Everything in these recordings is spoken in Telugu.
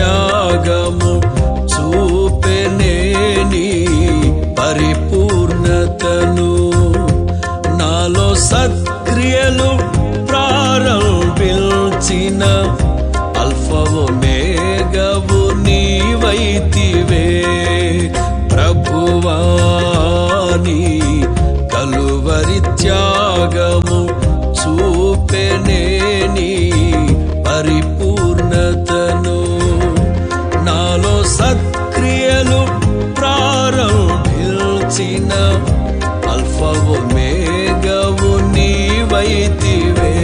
త్యాగము చూపెనేని పరిపూర్ణతను. నాలో సత్క్రియలు ప్రారంభించిన అల్ఫా ఒమేగావు నీవైతివే ప్రభువాని కలువరి త్యాగము చూపెనేని పరిపూర్ణతను. నాలో సత్క్రియలు ప్రారంభించిన అల్ఫా ఒమేగావు నీవైతివే.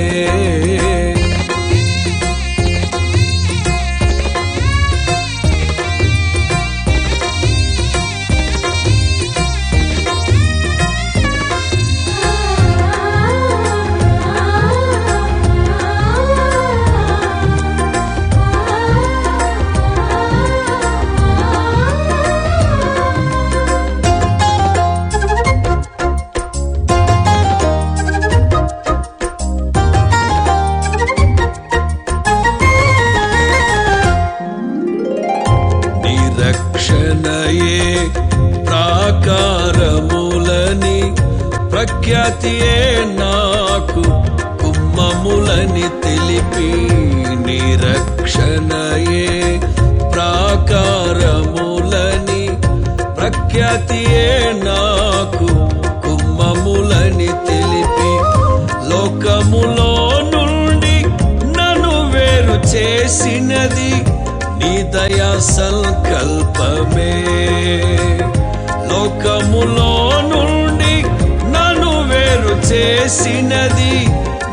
రక్షణయే ప్రాకారములని ప్రఖ్యాతియే నాకు కుమ్మములని తెలిపి, నిరక్షణయే ప్రాకారములని ప్రఖ్యాతియే నాకు కుమ్మములని తెలిపి, లోకములో నుండి నన్ను వేరు చేసినది నీ దయా సంకల్పమే. లోకములో నుండి నన్ను వేరు చేసినది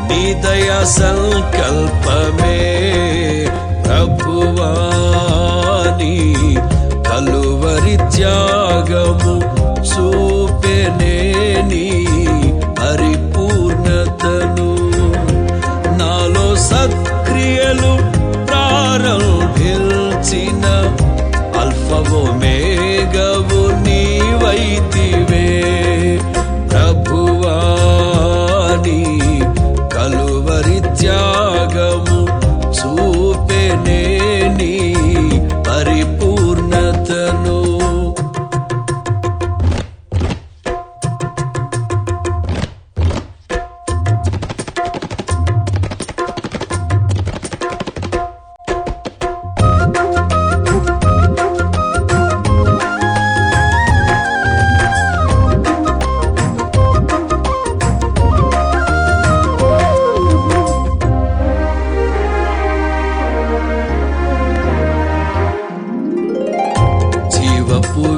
నీ దయా సంకల్పమే. ప్రభువాని కలువరి త్యాగము చూపెనేని పరిపూర్ణతను. నాలో సత్క్రియలు ప్రారంభించిన అల్ఫా ఒమేగావు నీవైతివే ప్రభువాని కలువరి త్యాగము చూపెనేని పరిపూర్ణతను.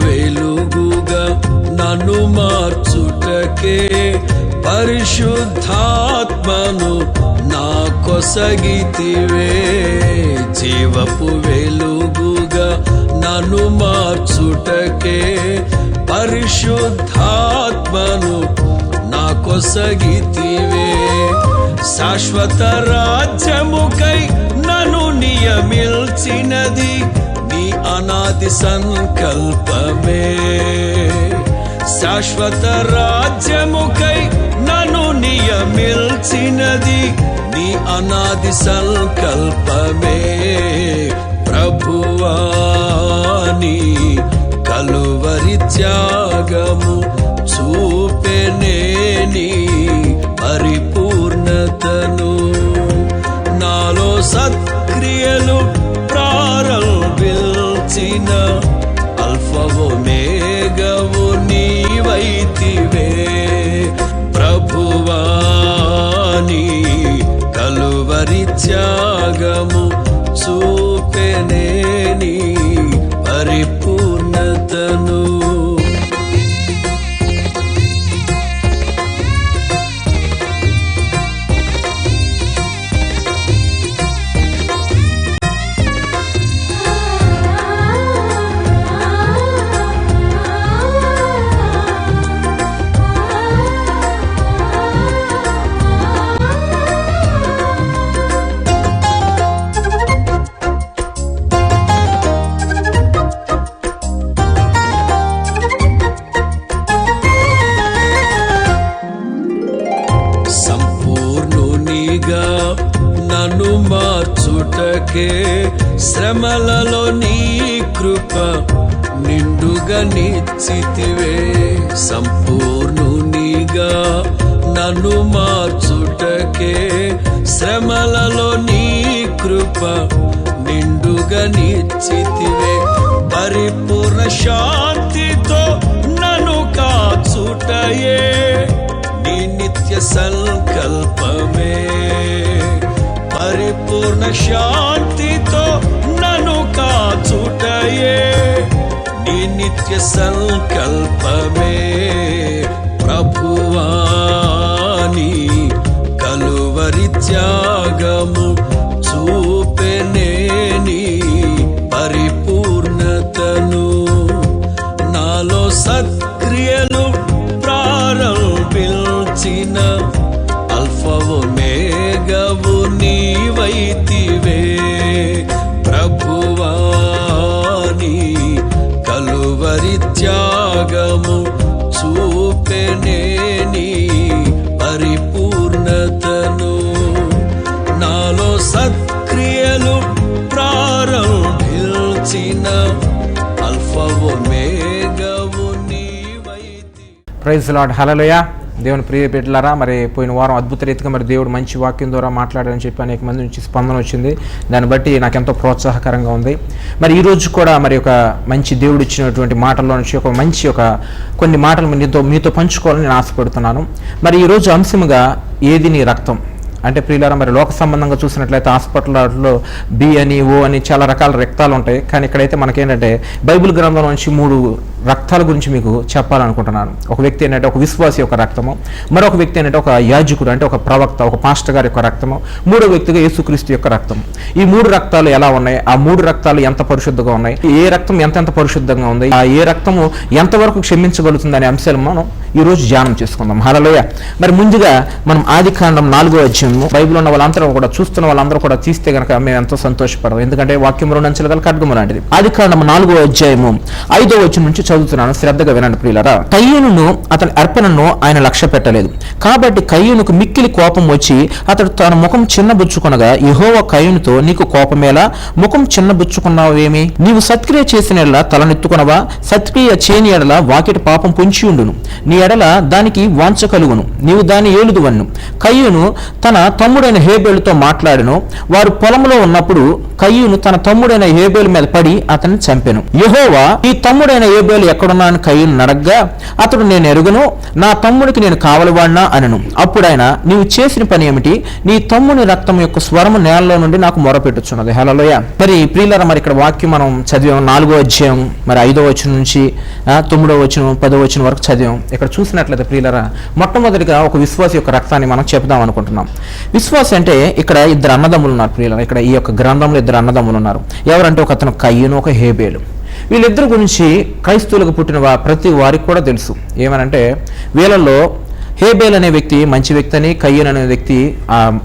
వెలుగుగా నన్ను మార్చుటకే పరిశుద్ధాత్మను నా కొసగితివే. జీవపు వెలుగుగా నన్ను మార్చుటకే పరిశుద్ధాత్మను నా కొసగితివే. శాశ్వత రాజ్యముకై నన్ను నియమిల్చినది నీ అనాది సంకల్పమే. శాశ్వత రాజ్యముకై నన్ను నియమిల్చినది నీ అనాది సంకల్పమే. ప్రభువాని కలువరి త్యాగము చూపెనేని పరిపూర్ణతను. నాలో సత్క్రియలు ప్రారంభించిన అల్ఫా ఒమేగావు నీవైతివే ప్రభువాని కలువరి త్యాగము చూపెనేని పరిపూర్ణతను. నన్ను మార్చుటకే శ్రమలలో శ్రమలలో నీ కృప నిండుగా నిచ్చితివే. సంపూర్ణునిగా నన్ను మార్చుటకే శ్రమలలో నీ కృప నిండుగా నిచ్చితివే. పరిపూర్ణ శాంతితో నన్ను కాచుటయే నీ నిత్య సంకల్పమే. పరిపూర్ణ శాంతితో నన్ను కాచుటయే నీ నిత్య సంకల్పమే. ప్రభువాని కలువరి త్యాగము చూపెనే నీ పరిపూర్ణతను. నాలో సత్క్రియలు ప్రారంభించిన అల్ఫా ఒమేగావు నీవైతివే. ప్రభువాని కలువరి త్యాగము చూపెనే నీ పరిపూర్ణతను. నాలో సత్క్రియలు ప్రారంభించిన అల్ఫా ఒమేగావు నీవైతివే. Praise the lord. హల్లెలూయా. దేవుని ప్రియ బిడ్డలారా, మరి పోయిన వారం అద్భుత రీతిగా మరి దేవుడు మంచి వాక్యం ద్వారా మాట్లాడారని చెప్పి అనేక మంది నుంచి స్పందన వచ్చింది. దాన్ని బట్టి నాకు ఎంతో ప్రోత్సాహకరంగా ఉంది. మరి ఈరోజు కూడా మరి ఒక మంచి దేవుడు ఇచ్చినటువంటి మాటల్లో నుంచి కొన్ని మాటలు మీతో పంచుకోవాలని నేను ఆశపడుతున్నాను. మరి ఈరోజు అంశముగా ఏది నీ రక్తం అంటే ప్రియులారా, మరి లోక సంబంధంగా చూసినట్లయితే హాస్పిటల్లో బి అని ఓ అని చాలా రకాల రక్తాలు ఉంటాయి. కానీ ఇక్కడైతే మనకేంటంటే బైబిల్ గ్రంథం నుంచి 3 రక్తాల గురించి మీకు చెప్పాలనుకుంటున్నాను. ఒక వ్యక్తి ఏంటంటే ఒక విశ్వాసి యొక్క రక్తము, మరొక వ్యక్తి ఏంటంటే ఒక యాజకుడు అంటే ఒక ప్రవక్త, ఒక పాస్టర్ గారి యొక్క రక్తము, మూడో వ్యక్తిగా యేసుక్రీస్తు యొక్క రక్తం. ఈ 3 రక్తాలు ఎలా ఉన్నాయి, ఆ 3 రక్తాలు ఎంత పరిశుద్ధంగా ఉన్నాయి, ఏ రక్తం ఎంత పరిశుద్ధంగా ఉంది, ఆ ఏ రక్తము ఎంతవరకు క్షమించగలుగుతుంది అనే అంశాలు మనం ఈరోజు ధ్యానం చేసుకుందాం. హల్లెలూయా. మరి ముందుగా మనం ఆదికాండం 4వ అధ్యాయము బైబిల్ ఉన్న వాళ్ళందరూ కూడా చూస్తున్న వాళ్ళందరూ కూడా తీస్తే కనుక మేము ఎంతో సంతోషపడము. ఎందుకంటే వాక్యం 2 అంచెలు గల ఖడ్గము లాంటిది. ఆదికాండం 4వ అధ్యాయము 5వ వచనం నుంచి చదువుతున్నాను, శ్రద్ధగా వినండి ప్రియులారా. కయ్యూనును అతని అర్పణను ఆయన లక్ష్య పెట్టలేదు. కాబట్టి కయ్యూనుకు మిక్కిలి కోపం వచ్చి అతడు తన ముఖం చిన్నబుచ్చుకొనగా యెహోవా కయ్యూనుతో, నీకు కోపమేలా, ముఖం చిన్నబుచ్చుకున్నావేమి? నీవు సత్క్రియ చేసిన ఎడల తలనెత్తుకొనవా? సత్క్రియ చేయని ఎడల వాకిటి పాపం పొంచి ఉండును, నీ ఎడల దానికి వాంఛ కలుగును, నీవు దాన్ని ఏలుదువన్ను. కయ్యూను తన తమ్ముడైన హేబేలుతో మాట్లాడెను. వారు పొలంలో ఉన్నప్పుడు కయ్యూను తన తమ్ముడైన హేబేలు మీద పడి అతన్ని చంపెను. యెహోవా, ఈ తమ్ముడైన హేబేలు ఎక్కడున్నా అని కయ్యూను అడగ్గా అతడు, నేను ఎరుగును, నా తమ్ముడికి నేను కావలివాడినా అనెను. అప్పుడు ఆయన, నీవు చేసిన పని ఏమిటి? నీ తమ్ముని రక్తం యొక్క స్వరము నేలలో నుండి నాకు మొరపెట్టుచున్నది. హల్లెలూయా. మరి ప్రియులారా, మరి ఇక్కడ వాక్యం మనం చదివాం 4వ అధ్యాయం మరి 5వ వచనం నుంచి 9వ వచనం 10వ వచనం వరకు చదివాం. ఇక్కడ చూసినట్లయితే ప్రియులారా, మొట్టమొదటిగా ఒక విశ్వాసి యొక్క రక్తాన్ని మనం చెప్దాం అనుకుంటున్నాం. విశ్వాసి అంటే ఇక్కడ 2 అన్నదమ్ములు ఉన్నారు ప్రియులారా. ఇక్కడ ఈ యొక్క గ్రంథంలో 2 అన్నదమ్ములు ఉన్నారు. ఎవరంటే ఒక అతను కయ్యూను, ఒక హేబేలు. వీళ్ళిద్దరి గురించి క్రైస్తవులకు పుట్టిన ప్రతి వారికి కూడా తెలుసు. ఏమనంటే వీళ్ళల్లో హేబేల్ అనే వ్యక్తి మంచి వ్యక్తి అని, కయ్యూను అనే వ్యక్తి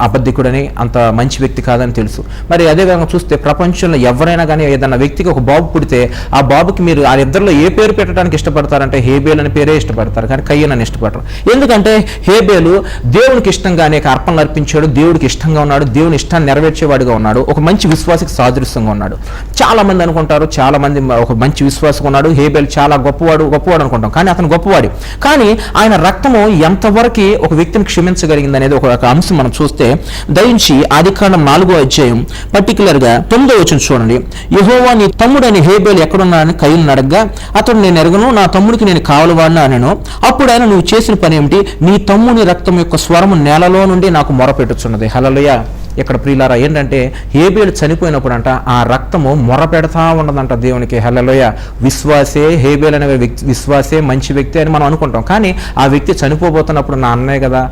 అబద్ధికుడని, అంత మంచి వ్యక్తి కాదని తెలుసు. మరి అదేవిధంగా చూస్తే ప్రపంచంలో ఎవరైనా కానీ ఏదన్నా వ్యక్తికి ఒక బాబు పుడితే ఆ బాబుకి మీరు ఆ ఇద్దరిలో ఏ పేరు పెట్టడానికి ఇష్టపడతారంటే హేబేల్ అనే పేరే ఇష్టపడతారు, కానీ కయ్యూను అని ఇష్టపడరు. ఎందుకంటే హేబేలు దేవునికి ఇష్టంగానే అర్పణలు అర్పించాడు, దేవుడికి ఇష్టంగా ఉన్నాడు, దేవుని ఇష్టాన్ని నెరవేర్చేవాడిగా ఉన్నాడు, ఒక మంచి విశ్వాసికి సాదృశ్యంగా ఉన్నాడు. చాలా మంది అనుకుంటారు, చాలా మంది ఒక మంచి విశ్వాసంగా ఉన్నాడు, హేబేల్ చాలా గొప్పవాడు అనుకుంటాం, కానీ అతను గొప్పవాడి. కానీ ఆయన రక్తము ఎంతవరకు ఒక వ్యక్తిని క్షమించగలిగింది అనేది ఒక అంశం మనం చూస్తే దయించి ఆదికాండం 4వ అధ్యాయం పర్టికులర్ గా 9వ వచనం చూడండి. యెహోవా, నీ తమ్ముడైన హేబేలు ఎక్కడున్నా అని కయ్యూను అడగ్గా అతడు, నేను ఎరుగును, నా తమ్ముడికి నేను కావలివాడినా అనెను. అప్పుడు ఆయన, నువ్వు చేసిన పని ఏమిటి? నీ తమ్ముని రక్తం యొక్క స్వరము నేలలో నుండి నాకు మొరపెట్టుచున్నది. హల్లెలూయా. ఇక్కడ ప్రియులారా ఏంటంటే హేబేలు చనిపోయినప్పుడు అంట ఆ రక్తము మొర పెడతా ఉన్నదంట దేవునికి. హల్లెలూయా. విశ్వాసే హేబేల్ అనే విశ్వాసే మంచి వ్యక్తి అని మనం అనుకుంటాం, కానీ ఆ వ్యక్తి చనిపోబోతున్నప్పుడు నా అన్నయ్య కదా,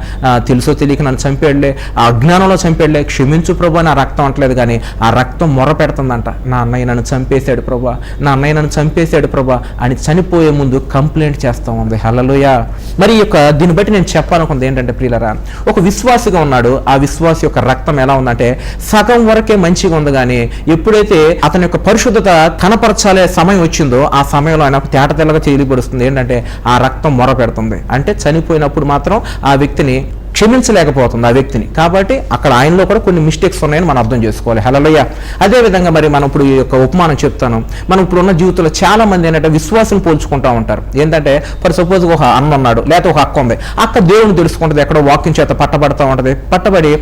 తెలుసో తెలియక నన్ను చంపేళ్లే, ఆ అజ్ఞానంలో చంపేళ్లే, క్షమించు ప్రభు అని ఆ రక్తం అంటలేదు, కానీ ఆ రక్తం మొర పెడుతుందంట, నా అన్నయ్య నన్ను చంపేశాడు ప్రభా, నా అన్నయ్య నన్ను చంపేశాడు ప్రభా అని చనిపోయే ముందు కంప్లైంట్ చేస్తూ ఉంది. హల్లెలూయా. మరి దీన్ని బట్టి నేను చెప్పాలనుకుంది ఏంటంటే ప్రియులారా, ఒక విశ్వాసిగా ఉన్నాడు, ఆ విశ్వాసి యొక్క రక్తం ఎలా ఉందంటే సగం వరకే మంచిగా ఉంది, కానీ ఎప్పుడైతే అతని యొక్క పరిశుద్ధత కనపరచాలే సమయం వచ్చిందో ఆ సమయంలో ఆయన తేట తెల్లగా తెలియబడుస్తుంది ఏంటంటే ఆ రక్తం మొర పెడుతుంది. అంటే చనిపోయినప్పుడు మాత్రం ఆ వ్యక్తిని క్షమించలేకపోతుంది ఆ వ్యక్తిని. కాబట్టి అక్కడ ఆయనలో కూడా కొన్ని మిస్టేక్స్ ఉన్నాయని మనం అర్థం చేసుకోవాలి. హల్లెలూయా. అదేవిధంగా మరి మనం ఇప్పుడు ఈ యొక్క ఉపమానం చెప్తాను. మనం ఇప్పుడు ఉన్న జీవితంలో చాలా మంది ఏంటంటే విశ్వాసం పోల్చుకుంటూ ఉంటారు. ఏంటంటే ఫర్ సపోజ్ ఒక అన్న ఉన్నాడు, లేకపోతే ఒక అక్క ఉంది. అక్క దేవుని తెలుసుకుంటుంది, ఎక్కడో వాక్యం చేత పట్టబడతా ఉంటుంది. పట్టబడి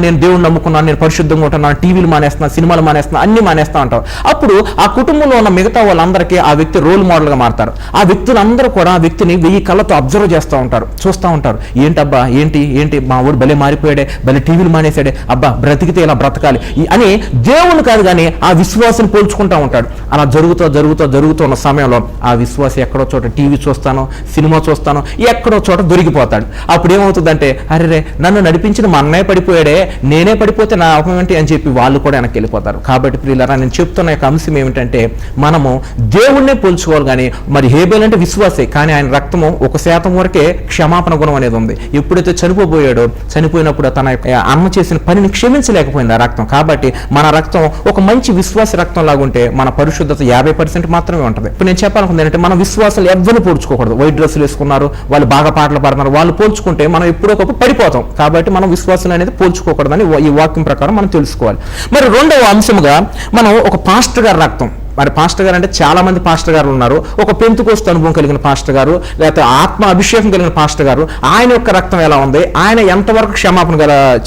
నేను దేవుని నమ్ముకున్నాను, నేను పరిశుద్ధంగా ఉంటున్నాను, టీవీలు మానేస్తున్నాను, సినిమాలు మానేస్తున్నాను, అన్ని మానేస్తా ఉంటారు. అప్పుడు ఆ కుటుంబంలో ఉన్న మిగతా వాళ్ళందరికీ ఆ వ్యక్తి రోల్ మోడల్గా మారుతారు. ఆ వ్యక్తులందరూ కూడా ఆ వ్యక్తిని 1000 కళ్ళతో అబ్జర్వ్ చేస్తూ ఉంటారు, చూస్తూ ఉంటారు. ఏంటబ్బా ఏంటి ఏంటి మా ఊడు భలే మారిపోయాడే, భలే టీవీలు మానేసాడే, అబ్బా బ్రతికితే ఇలా బ్రతకాలి అని దేవుని కాదు కానీ ఆ విశ్వాసం పోల్చుకుంటూ ఉంటాడు. అలా జరుగుతున్న సమయంలో ఆ విశ్వాసం ఎక్కడో చోట టీవీ చూస్తాను, సినిమా చూస్తాను, ఎక్కడో చోట దొరికిపోతాడు. అప్పుడు ఏమవుతుందంటే అరే నన్ను నడిపించిన మా అన్నయ్య పడిపోయాడే, నేనే పడిపోతే నా అపం ఏంటి అని చెప్పి వాళ్ళు కూడా వెనక్కి వెళ్ళిపోతారు. కాబట్టి ప్రియులారా, నేను చెప్తున్న యొక్క అంశం ఏమిటంటే మనము దేవుణ్ణే పోల్చుకోవాలి. కానీ మరి హేబేల్ అంటే విశ్వాసే, కానీ ఆయన రక్తము 1% వరకే క్షమాపణ గుణం అనేది ఉంది. ఎప్పుడైతే చనిపోయాడో, చనిపోయినప్పుడు తన అమ్మ చేసిన పనిని క్షమించలేకపోయింది ఆ రక్తం. కాబట్టి మన రక్తం ఒక మంచి విశ్వాస రక్తం లాగుంటే మన పరిశుద్ధత 50% మాత్రమే ఉంటుంది. ఇప్పుడు నేను చెప్పాలనుకుంది ఏంటంటే మన విశ్వాసాలు ఎవరిని పోల్చుకోకూడదు. వైట్ డ్రెస్సులు వేసుకున్నారు, వాళ్ళు బాగా పాటలు పాడుతున్నారు, వాళ్ళు పోల్చుకుంటే మనం ఎప్పుడో ఒకప్పుడు పడిపోతాం. కాబట్టి మనం విశ్వాసాలు అనేది పోల్చుకోకూడదని ఈ వాక్యం ప్రకారం మనం తెలుసుకోవాలి. మరి రెండవ అంశముగా మనం ఒక పాస్టర్ గారి రక్తం. మరి పాస్టర్ గారు అంటే చాలా మంది పాస్టర్ గారు ఉన్నారు. ఒక పెంతుకోస్తు అనుభవం కలిగిన పాస్టర్ గారు, లేకపోతే ఆత్మ అభిషేకం కలిగిన పాస్టర్ గారు, ఆయన యొక్క రక్తం ఎలా ఉంది, ఆయన ఎంతవరకు క్షమాపణ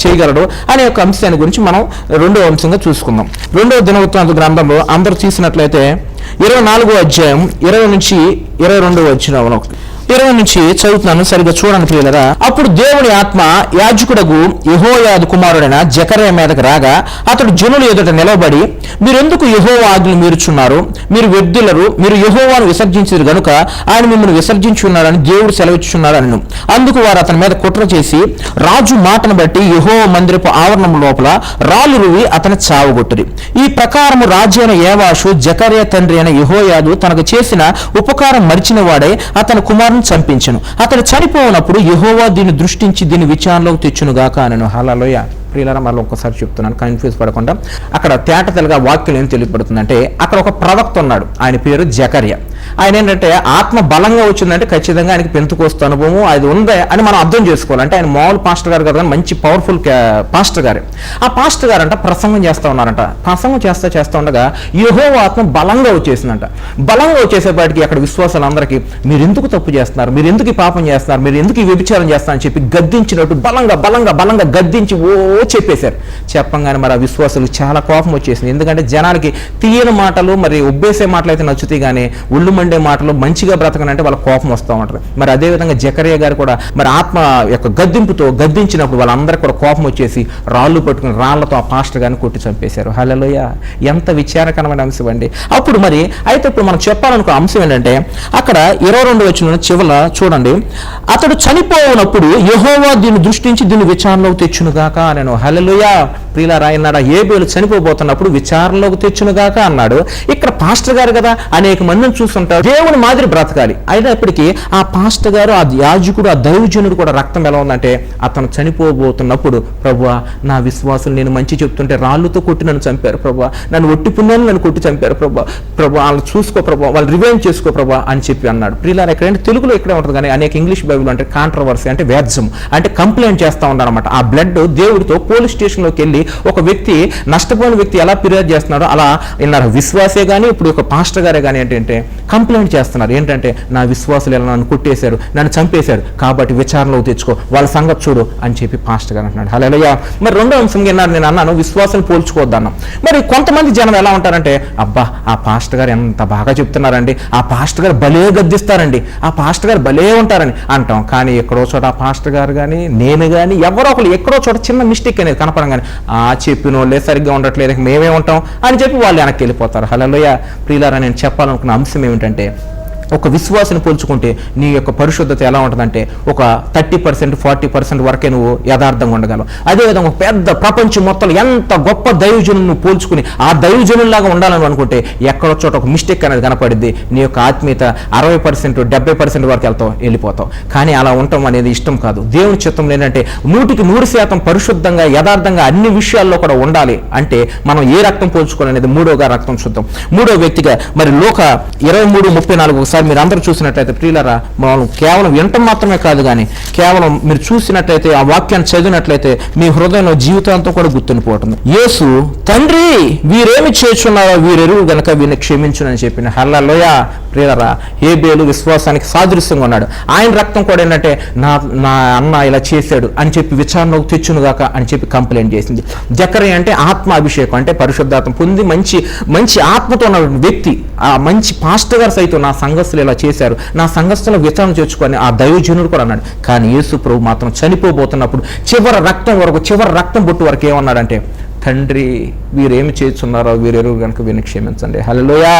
చేయగలడు అనే యొక్క అంశాన్ని గురించి మనం రెండవ అంశంగా చూసుకుందాం. 2వ దినవృత్తాంత గ్రంథంలో అందరూ చూసినట్లయితే 24వ అధ్యాయం 20 నుంచి 22 వచ్చిన 20 నుంచి చదువుతున్నాను, సరిగ్గా చూడండి ప్రియులారా. అప్పుడు దేవుని ఆత్మ యాజకుడగు యెహోయాదు కుమారుడైన జకర్యా మీదకి రాగా అతడు జనుల ఎదుట నిలబడి, మీరెందుకు యెహోవా ఆజ్ఞలు మీరుచున్నారు? మీరు వ్యర్థులరు, మీరు యెహోవాను విసర్జించారు గనుక ఆయన మిమ్మల్ని విసర్జించున్నారని దేవుడు సెలవిచ్చుచున్నాడు అను. అందుకు వారు అతని మీద కుట్ర చేసి రాజు మాటను బట్టి యెహోవా మందిరపు ఆవరణం లోపల రాళ్ళు రువి అతని చావుగొట్టురి. ఈ ప్రకారము రాజు అయిన యేవాషు జకర్యా తండ్రి అయిన యెహోయాదు తనకు చేసిన ఉపకారం మరిచిన వాడై అతని కుమారుని చంపించను. అతడు చనిపోయినప్పుడు యెహోవా దీన్ని దృష్టించి దీన్ని విచారణలోకి తెచ్చునుగాక అనను. హల్లెలూయా. ప్రియులారా, మళ్ళీ ఒక్కసారి చెప్తున్నాను, కన్ఫ్యూజ్ పడకుండా. అక్కడ తేటతెలుగా వాక్యం ఏం తెలియపడుతుందంటే అక్కడ ఒక ప్రవక్త ఉన్నాడు, ఆయన పేరు జకర్యా. ఆయన ఏంటంటే ఆత్మ బలంగా వచ్చిందంటే ఖచ్చితంగా ఆయనకి పెంతుకోస్తు అనుభవం అది ఉంది అని మనం అర్థం చేసుకోవాలి. అంటే ఆయన మామూలు పాస్టర్ గారు కదా, మంచి పవర్ఫుల్ పాస్టర్ గారు. ఆ పాస్టర్ గారు అంట ప్రసంగం చేస్తూ ఉన్నారంట. ప్రసంగం చేస్తూ ఉండగా యెహోవా ఆత్మ బలంగా వచ్చేసిందంట. బలంగా వచ్చేసేపాటికి అక్కడ విశ్వాసాలందరికీ మీరు ఎందుకు తప్పు చేస్తున్నారు, మీరు ఎందుకు ఈ పాపం చేస్తున్నారు, మీరు ఎందుకు ఈ వ్యభిచారం చేస్తారని చెప్పి గద్దించినట్టు బలంగా గద్దించి చెప్పేశారు. చెప్పంగానే మరి ఆ విశ్వాసులకు చాలా కోపం వచ్చేసింది. ఎందుకంటే జనాలకి తీయని మాటలు, మరి ఉబ్బేసే మాటలు అయితే నచ్చుతాయి, కానీ ఒళ్ళు మండే మాటలు, మంచిగా బ్రతకనంటే వాళ్ళ కోపం వస్తూ ఉంటుంది. మరి అదేవిధంగా జకర్యా గారు కూడా మరి ఆత్మ యొక్క గద్దింపుతో గద్దించినప్పుడు వాళ్ళందరికీ కూడా కోపం వచ్చేసి రాళ్ళు పట్టుకుని రాళ్లతో ఆ పాస్టర్ గారిని కొట్టి చంపేశారు. హల్లెలూయా. ఎంత విచారకరమైన అంశం అండి. అప్పుడు మరి అయితే ఇప్పుడు మనం చెప్పాలనుకో అంశం ఏంటంటే అక్కడ 22 వచ్చిన చివర చూడండి, అతడు చనిపోయినప్పుడు యెహోవా దీన్ని దృష్టించి దీన్ని విచారణలోకి తెచ్చునుగాక అని. హల్లెలూయా. ప్రియులారా, అన్నాడు హేబేలు చనిపోబోతున్నప్పుడు విచారణలోకి తెచ్చునుగాక అన్నాడు. ఇక్కడ పాస్టర్ గారు కదా, అనేక మందిని చూస్తుంటారు, దేవుని మాదిరి బ్రతకాలి. అయినప్పటికీ ఆ పాస్టర్ గారు, ఆ యాజకుడు, ఆ దైవజనుడు కూడా రక్తం ఎలా ఉందంటే అతను చనిపోబోతున్నప్పుడు, ప్రభువా నా విశ్వాసులు నేను మంచి చెప్తుంటే రాళ్ళతో కొట్టి నన్ను చంపారు ప్రభువా, నన్ను ఒట్టి పుణ్యాన్ని నన్ను కొట్టి చంపారు ప్రభువా, వాళ్ళు చూసుకో ప్రభువా, వాళ్ళు రివెంజ్ చేసుకో ప్రభువా అని చెప్పి అన్నాడు. ప్రియులారా, ఎక్కడంటే తెలుగులో ఇక్కడే ఉంటుంది, కానీ అనేక ఇంగ్లీష్ బైబిల్ అంటే కాంట్రవర్సీ అంటే వ్యాజ్యం అంటే కంప్లైంట్ చేస్తూ ఉన్నారన్నమాట. ఆ బ్లడ్ దేవుడితో పోలీస్ స్టేషన్లోకి వెళ్ళి ఒక వ్యక్తి, నష్టపోయిన వ్యక్తి ఎలా ఫిర్యాదు చేస్తున్నాడో అలా విన్నారు. విశ్వాసే కానీ ఇప్పుడు ఒక పాస్టర్ గారే కానీ ఏంటంటే కంప్లైంట్ చేస్తున్నారు. ఏంటంటే నా విశ్వాసులు ఎలా నన్ను కొట్టేశారు, నన్ను చంపేశారు, కాబట్టి విచారణలోకి తెచ్చుకో, వాళ్ళ సంగతి చూడు అని చెప్పి పాస్టర్ గారు అంటున్నాడు. హల్లెలూయా. మరి రెండో అంశం విన్నారు, నేను అన్నాను విశ్వాసం పోల్చుకోవద్దన్నాం. మరి కొంతమంది జనం ఎలా ఉంటారంటే, అబ్బా ఆ పాస్టర్ గారు ఎంత బాగా చెప్తున్నారండి, ఆ పాస్టర్ గారు భలే గద్దిస్తారండి, ఆ పాస్టర్ గారు భలే ఉంటారని అంటాం. కానీ ఎక్కడో చోట ఆ పాస్టర్ గారు కానీ నేను కానీ ఎవరో ఒకరు ఎక్కడో చోట చిన్న మిస్టేక్ అనేది కనపడంగానే చెప్పిన వాళ్ళే సరిగ్గా ఉండట్లేదు, మేమే ఉంటాం అని చెప్పి వాళ్ళు వెనక్కి వెళ్ళిపోతారు. హల్లెలూయా. ప్రియులారా, నేను చెప్పాలనుకున్న అంశం ఏమిటంటే ఒక విశ్వాసాన్ని పోల్చుకుంటే నీ యొక్క పరిశుద్ధత ఎలా ఉంటుందంటే ఒక 30% 40% వరకే నువ్వు యథార్థంగా ఉండగలవు. అదేవిధంగా ఒక పెద్ద ప్రపంచం మొత్తం ఎంత గొప్ప దైవజనులను పోల్చుకుని ఆ దైవజనుల్లాగా ఉండాలని అనుకుంటే ఎక్కడో చోట ఒక మిస్టేక్ అనేది కనపడిద్ది. నీ యొక్క ఆత్మీయత 60% 70% వరకు వెళ్ళిపోతావు. కానీ అలా ఉండటం అనేది ఇష్టం కాదు. దేవుని చిత్తంలో ఏంటంటే 100% పరిశుద్ధంగా యథార్థంగా అన్ని విషయాల్లో కూడా ఉండాలి. అంటే మనం ఏ రక్తం పోల్చుకోవాలనేది మూడోగా రక్తం చూద్దాం. మూడో వ్యక్తిగా మరి లోక 23:34 ఒకసారి మీరు అందరూ చూసినట్లయితే ప్రియులారా, మనం కేవలం వినటం మాత్రమే కాదు కానీ కేవలం మీరు చూసినట్లయితే ఆ వాక్యాన్ని చదివినట్లయితే మీ హృదయంలో జీవితాంతం కూడా గుర్తుండిపోతుంది. యేసు తండ్రి వీరేమి చేస్తున్నారో వీరెరువు గనక వీరిని క్షమించునని చెప్పిన. హల్లెలూయా. ప్రియులారా, హేబేలు విశ్వాసానికి సాదృశ్యంగా ఉన్నాడు. ఆయన రక్తం కూడా ఏంటంటే నా అన్న ఇలా చేశాడు అని చెప్పి విచారణకు తెచ్చునుగాక అని చెప్పి కంప్లైంట్ చేసింది. జకర్యా అంటే ఆత్మాభిషేకం, అంటే పరిశుద్ధాత్మ పొంది మంచి ఆత్మతో ఉన్న వ్యక్తి, ఆ మంచి పాస్టర్ గారు సైతం నా సంఘస్థులు ఇలా చేశారు, నా సంఘస్థుల విచారణ చేర్చుకొని ఆ దైవజనుడు కూడా అన్నాడు. కానీ యేసు ప్రభు మాత్రం చనిపోబోతున్నప్పుడు చివరి రక్తం బొట్టు వరకు ఏమన్నాడంటే, తండ్రి వీరేమి చేస్తున్నారో వీరెరువు కనుక వీరిని క్షమించండి. హల్లెలూయా,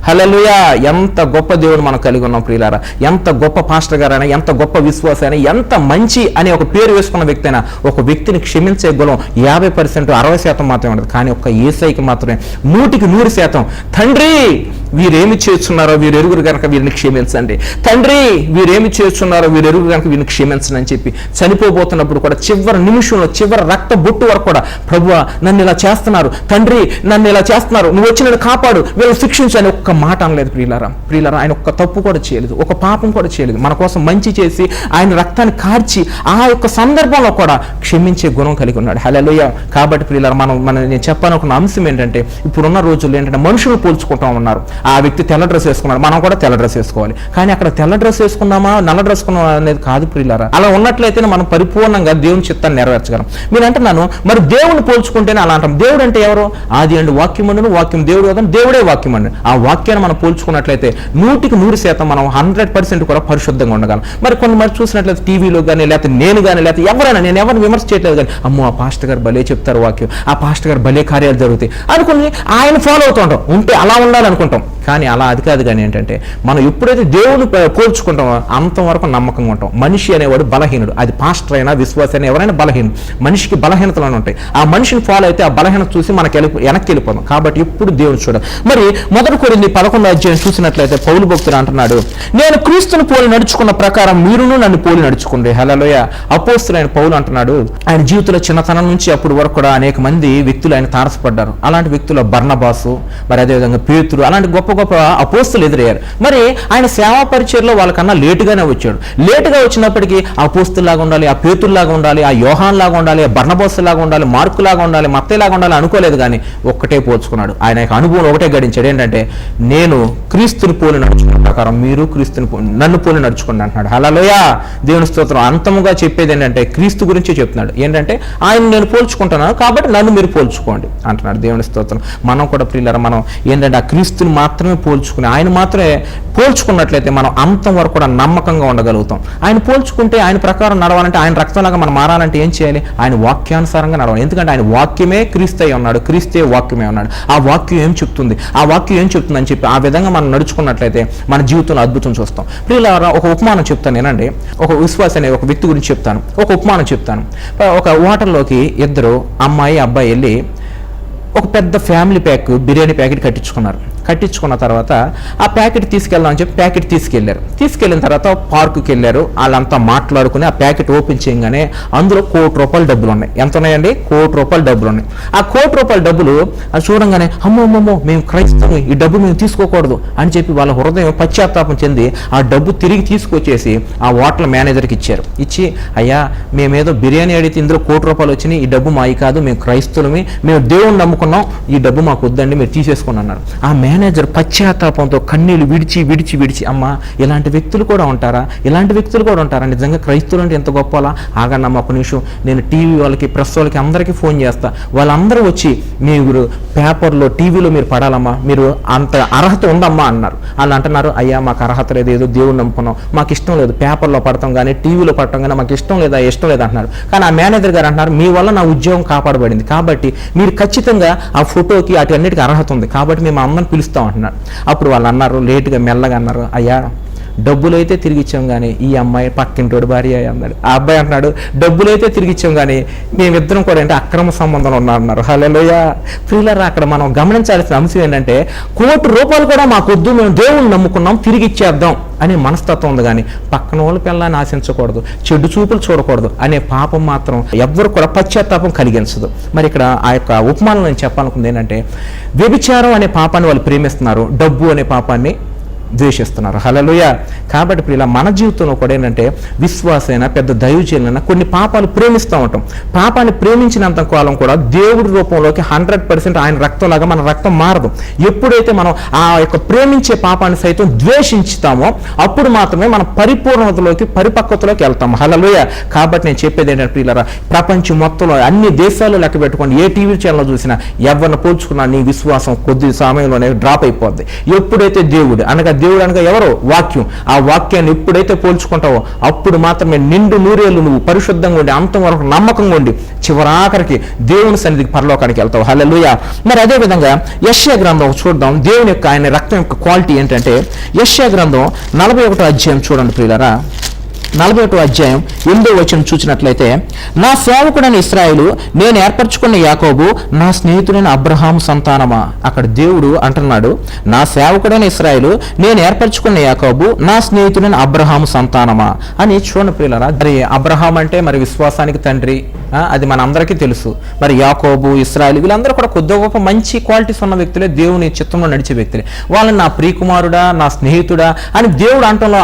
హల్లెలూయా. ఎంత గొప్ప దేవుడు మనం కలిగి ఉన్నాం ప్రియులారా. ఎంత గొప్ప పాస్టర్ గారైనా, ఎంత గొప్ప విశ్వాస అయినా, ఎంత మంచి అనే ఒక పేరు వేసుకున్న వ్యక్తి అయినా ఒక వ్యక్తిని క్షమించే గుణం 50%, 60% మాత్రమే ఉండదు. కానీ ఒక్క యేసయ్యకి మాత్రమే 100% తండ్రి వీరేమి చేస్తున్నారో వీరెరుగురు కనుక వీరిని క్షమించండి, తండ్రి వీరేమి చేస్తున్నారో వీరెరుగురు కనుక వీరిని క్షమించండి అని చెప్పి చనిపోబోతున్నప్పుడు కూడా చివరి నిమిషంలో చివరి రక్త బొట్టు వరకు కూడా ప్రభువా నన్ను ఇలా చేస్తున్నారు, తండ్రి నన్ను ఇలా చేస్తున్నారు, నువ్వు వచ్చి నన్ను కాపాడు, వీళ్ళని శిక్షించు అని ఒక్క మాట అనలేదు ప్రియులారా. ఆయన ఒక్క తప్పు కూడా చేయలేదు, ఒక పాపం కూడా చేయలేదు. మన కోసం మంచి చేసి ఆయన రక్తాన్ని కార్చి ఆ యొక్క సందర్భంలో కూడా క్షమించే గుణం కలిగి ఉన్నాడు. హల్లెలూయా. కాబట్టి ప్రియులారా, నేను చెప్పాలనుకున్న అంశం ఏంటంటే, ఇప్పుడున్న రోజుల్లో ఏంటంటే మనుషులు పోల్చుకుంటా ఉన్నారు. ఆ వ్యక్తి తెల్ల డ్రెస్ వేసుకున్నాడు, మనం కూడా తెల్ల డ్రెస్ వేసుకోవాలి. కానీ అక్కడ తెల్ల డ్రెస్ వేసుకున్నామా నల్ల డ్రెస్ వేసుకున్నామా అనేది కాదు ప్రియులారా. అలా ఉన్నట్లయితే మనం పరిపూర్ణంగా దేవుని చిత్తాన్ని నెరవేర్చగలం. మీరు అంటున్నాను మరి దేవుని పోల్చుకుంటేనే అలా అంటాం. దేవుడు అంటే ఎవరు? ఆది అండ్ వాక్యం అండును, వాక్యం దేవుడు కదా, దేవుడే వాక్యం అండి. ఆ వాక్యాన్ని మనం పోల్చుకున్నట్లయితే 100% మనం 100% కూడా పరిశుద్ధంగా ఉండగలం. మరి కొంతమంది చూసినట్లయితే టీవీలో కానీ, లేకపోతే నేను కానీ, లేకపోతే ఎవరైనా, నేను ఎవరిని విమర్శ చేయట్లేదు కానీ, అమ్మో ఆ పాస్టర్ గారు భలే చెప్తారు వాక్యం, ఆ పాస్టర్ గారు భలే కార్యాలు జరుగుతాయి అనుకుని ఆయన ఫాలో అవుతూ ఉంటాం. ఉంటే అలా ఉండాలనుకుంటాం. కానీ అలా అది కాదు. కానీ ఏంటంటే మనం ఎప్పుడైతే దేవుని పోల్చుకుంటామో అంతవరకు నమ్మకంగా ఉంటాం. మనిషి అనేవాడు బలహీనుడు. అది పాస్టర్ అయినా విశ్వాస అయినా ఎవరైనా బలహీనుడు. మనిషికి బలహీనతలు ఉంటాయి. ఆ మనిషిని ఫాలో అయితే ఆ బలహీనత చూసి మనకి వెనక్కి వెళ్ళిపోతాం. కాబట్టి ఎప్పుడు దేవుని చూడాలి. మరి 1 కొరింథీ 11వ అధ్యాయం చూసినట్లయితే పౌలు భక్తుడు అంటున్నాడు, నేను క్రీస్తుని పోలి నడుచుకున్న ప్రకారం మీరును నన్ను పోలి నడుచుకోండి. హల్లెలూయా. అపోస్తలుడైన పౌలు అంటున్నాడు, ఆయన జీవితంలో చిన్నతనం నుంచి అప్పుడు వరకు కూడా అనేక మంది వ్యక్తులు ఆయన తారసపడ్డారు. అలాంటి వ్యక్తులు బర్నబాసు, మరి అదేవిధంగా పేతురు, అలాంటి గొప్ప అపోస్తలు ఎదురయ్యారు. మరి ఆయన సేవా పరిచర్లో వాళ్ళకన్నా లేటుగానే వచ్చాడు. లేటుగా వచ్చినప్పటికీ అపోస్తలులాగా ఉండాలి, ఆ పేతురులాగా ఉండాలి, ఆ యోహాన్ లాగా ఉండాలి, ఆ బర్నబాసులాగా ఉండాలి, మార్కులాగా ఉండాలి, మత్తయిలాగా ఉండాలి అనుకోలేదు. కానీ ఒక్కటే పోల్చుకున్నాడు. ఆయన యొక్క అనుభవం ఒకటే గడించాడు. ఏంటంటే నేను క్రీస్తుని పోలి నడుచుకున్న ప్రకారం మీరు క్రీస్తుని నన్ను పోలి నడుచుకోండి అంటున్నాడు. హల్లెలూయా. దేవుని స్తోత్రం. అంతముగా చెప్పేది ఏంటంటే క్రీస్తు గురించి చెప్తున్నాడు. ఏంటంటే ఆయన నేను పోల్చుకుంటున్నాను కాబట్టి నన్ను మీరు పోల్చుకోండి అంటున్నాడు. దేవుని స్తోత్రం. మనం కూడా ప్రియులారా, మనం ఏంటంటే ఆ క్రీస్తుని మాత్రమే పోల్చుకుని ఆయన మాత్రమే పోల్చుకున్నట్లయితే మనం అంతం వరకు కూడా నమ్మకంగా ఉండగలుగుతాం. ఆయన పోల్చుకుంటే ఆయన ప్రకారం నడవాలంటే, ఆయన రక్తంలాగా మనం మారాలంటే ఏం చేయాలి? ఆయన వాక్యానుసారంగా నడవాలి. ఎందుకంటే ఆయన వాక్యమే క్రీస్తు అయి ఉన్నాడు, క్రీస్తే వాక్యమే ఉన్నాడు. ఆ వాక్యం ఏం చెప్తుంది, ఆ వాక్యం ఏం చెప్తుంది అని చెప్పి ఆ విధంగా మనం నడుచుకున్నట్లయితే మన జీవితంలో అద్భుతం చూస్తాం. ప్రియులారా, ఒక ఉపమానం చెప్తాను నేనండి. ఒక విశ్వాస అనే ఒక వ్యక్తి గురించి చెప్తాను. ఒక ఉపమానం చెప్తాను. ఒక హోటల్లోకి ఇద్దరు అమ్మాయి అబ్బాయి వెళ్ళి ఒక పెద్ద ఫ్యామిలీ ప్యాక్ బిర్యానీ ప్యాకెట్ కట్టించుకున్న తర్వాత ఆ ప్యాకెట్ తీసుకెళ్దామని చెప్పి ప్యాకెట్ తీసుకెళ్ళిన తర్వాత పార్కుకి వెళ్ళారు. వాళ్ళంతా మాట్లాడుకుని ఆ ప్యాకెట్ ఓపెన్ చేయగానే అందులో ₹1,00,00,000 డబ్బులు ఉన్నాయి. ఎంత ఉన్నాయండి? ₹1,00,00,000 డబ్బులు ఉన్నాయి. ఆ ₹1,00,00,000 డబ్బులు అది చూడంగానే అమ్మో మేము క్రైస్తవం, ఈ డబ్బు మేము తీసుకోకూడదు అని చెప్పి వాళ్ళ హృదయం పశ్చాత్తాపం చెంది ఆ డబ్బు తిరిగి తీసుకొచ్చేసి ఆ హోటల్ మేనేజర్కి ఇచ్చి అయ్యా మేమేదో బిర్యానీ అడిగితే ఇందులో ₹1,00,00,000 వచ్చినాయి, ఈ డబ్బు మాయి కాదు, మేము క్రైస్తవులమే, మేము దేవుణ్ణి నమ్ముకున్నాం, ఈ డబ్బు మాకు వద్దండి, మీరు తీసేసుకుని అన్నారు. ఆ మేనేజర్ పశ్చాత్తాపంతో కన్నీళ్లు విడిచి అమ్మా ఇలాంటి వ్యక్తులు కూడా ఉంటారా, నిజంగా క్రైస్తవులు అంటే ఎంత గొప్పలా, ఆగన్నమ్మ ఒక నిమిషం, నేను టీవీ వాళ్ళకి ప్రెస్ వాళ్ళకి అందరికీ ఫోన్ చేస్తా, వాళ్ళందరూ వచ్చి మీరు పేపర్లో టీవీలో మీరు పడాలమ్మా, మీరు అంత అర్హత ఉందమ్మా అన్నారు. వాళ్ళు అంటున్నారు అయ్యా మాకు అర్హత లేదు, ఏదో దేవుడు నమ్ముకున్నాం, మాకు ఇష్టం లేదు పేపర్లో పడతాం కానీ టీవీలో పడటం కానీ మాకు ఇష్టం లేదు అంటున్నారు. కానీ ఆ మేనేజర్ గారు అంటున్నారు మీ వల్ల నా ఉద్యోగం కాపాడబడింది కాబట్టి మీరు ఖచ్చితంగా ఆ ఫోటోకి అన్నిటికీ అర్హత ఉంది కాబట్టి మేము అందరిని పిలుస్తాం అంటున్నారు. అప్పుడు వాళ్ళు అన్నారు, లేటుగా మెల్లగా అన్నారు, అయ్యా డబ్బులు అయితే తిరిగి ఇచ్చాం కానీ ఈ అమ్మాయి పక్కింటోడు భార్య అన్నాడు. ఆ అబ్బాయి అంటున్నాడు డబ్బులు అయితే తిరిగి ఇచ్చాం కానీ మేమిద్దరం కూడా అంటే అక్రమ సంబంధంలో ఉన్నారన్నారు. హల్లెలూయా. ప్రియులారా, అక్కడ మనం గమనించాల్సిన అంశం ఏంటంటే ₹1,00,00,000 కూడా మాకు వద్దు, మేము దేవుణ్ణి నమ్ముకున్నాం, తిరిగి ఇచ్చేద్దాం అనే మనస్తత్వం ఉంది. కానీ పక్కన వాళ్ళ పిల్లల్ని ఆశించకూడదు, చెడు చూపులు చూడకూడదు అనే పాపం మాత్రం ఎవ్వరు కూడా పశ్చాత్తాపం కలిగించదు. మరి ఇక్కడ ఆ యొక్క ఉపమానం నేను చెప్పాలనుకుంది ఏంటంటే వ్యభిచారం అనే పాపాన్ని వాళ్ళు ప్రేమిస్తున్నారు, డబ్బు అనే పాపాన్ని ద్వేషిస్తున్నారు. హల్లెలూయా. కాబట్టి ఇప్పుడు ఇలా మన జీవితంలో కూడా ఏంటంటే విశ్వాసైనా పెద్ద దైవజనులైనా కొన్ని పాపాలు ప్రేమిస్తూ ఉంటాం. పాపాన్ని ప్రేమించినంత కాలం కూడా దేవుడి రూపంలోకి 100% ఆయన రక్తంలాగా మన రక్తం మారదు. ఎప్పుడైతే మనం ఆ యొక్క ప్రేమించే పాపాన్ని సైతం ద్వేషించుతామో అప్పుడు మాత్రమే మనం పరిపూర్ణతలోకి పరిపక్వతలోకి వెళ్తాం. హల్లెలూయా. కాబట్టి నేను చెప్పేది ఏంటంటే ప్రియులారా, ప్రపంచం మొత్తంలో అన్ని దేశాల్లో లెక్క పెట్టుకోండి, ఏ టీవీ ఛానల్ చూసినా ఎవరిని పోల్చుకున్నా నీ విశ్వాసం కొద్ది సమయంలోనే డ్రాప్ అయిపోద్ది. ఎప్పుడైతే దేవుడు అనగా ఎవరో వాక్యం, ఆ వాక్యాన్ని ఎప్పుడైతే పోల్చుకుంటావో అప్పుడు మాత్రమే నిండు నూరేళ్ళు నువ్వు పరిశుద్ధంగా ఉండి అంతం వరకు నమ్మకంగా ఉండి చివరాఖరికి దేవుని సన్నిధికి పరలోకానికి వెళ్తావు. హల్లెలూయా. మరి అదే విధంగా యెషయా గ్రంథం చూద్దాం. దేవుని యొక్క ఆయన రక్తం యొక్క క్వాలిటీ ఏంటంటే యెషయా గ్రంథం 41వ అధ్యాయం చూడండి ప్రియులారా. 41వ అధ్యాయం 8వ వచనం చూసినట్లయితే, నా సేవకుడైన ఇశ్రాయేలు, నేను ఏర్పరచుకున్న యాకోబు, నా స్నేహితుడైన అబ్రహాము సంతానమా. అక్కడ దేవుడు అంటున్నాడు, నా సేవకుడైన ఇశ్రాయేలు, నేను ఏర్పరచుకున్న యాకోబు, నా స్నేహితుడైన అబ్రహాము సంతానమా అని. చూడండి ప్రియులారా, మరి అబ్రహాం అంటే మరి విశ్వాసానికి తండ్రి, అది మన అందరికీ తెలుసు. మరి యాకోబు, ఇశ్రాయేలు వీళ్ళందరూ కూడా కొద్ది గొప్ప మంచి క్వాలిటీస్ ఉన్న వ్యక్తులే, దేవుని చిత్తంలో నడిచే వ్యక్తులే. వాళ్ళని నా ప్రియకుమారుడా, నా స్నేహితుడా అని దేవుడు అంటంలో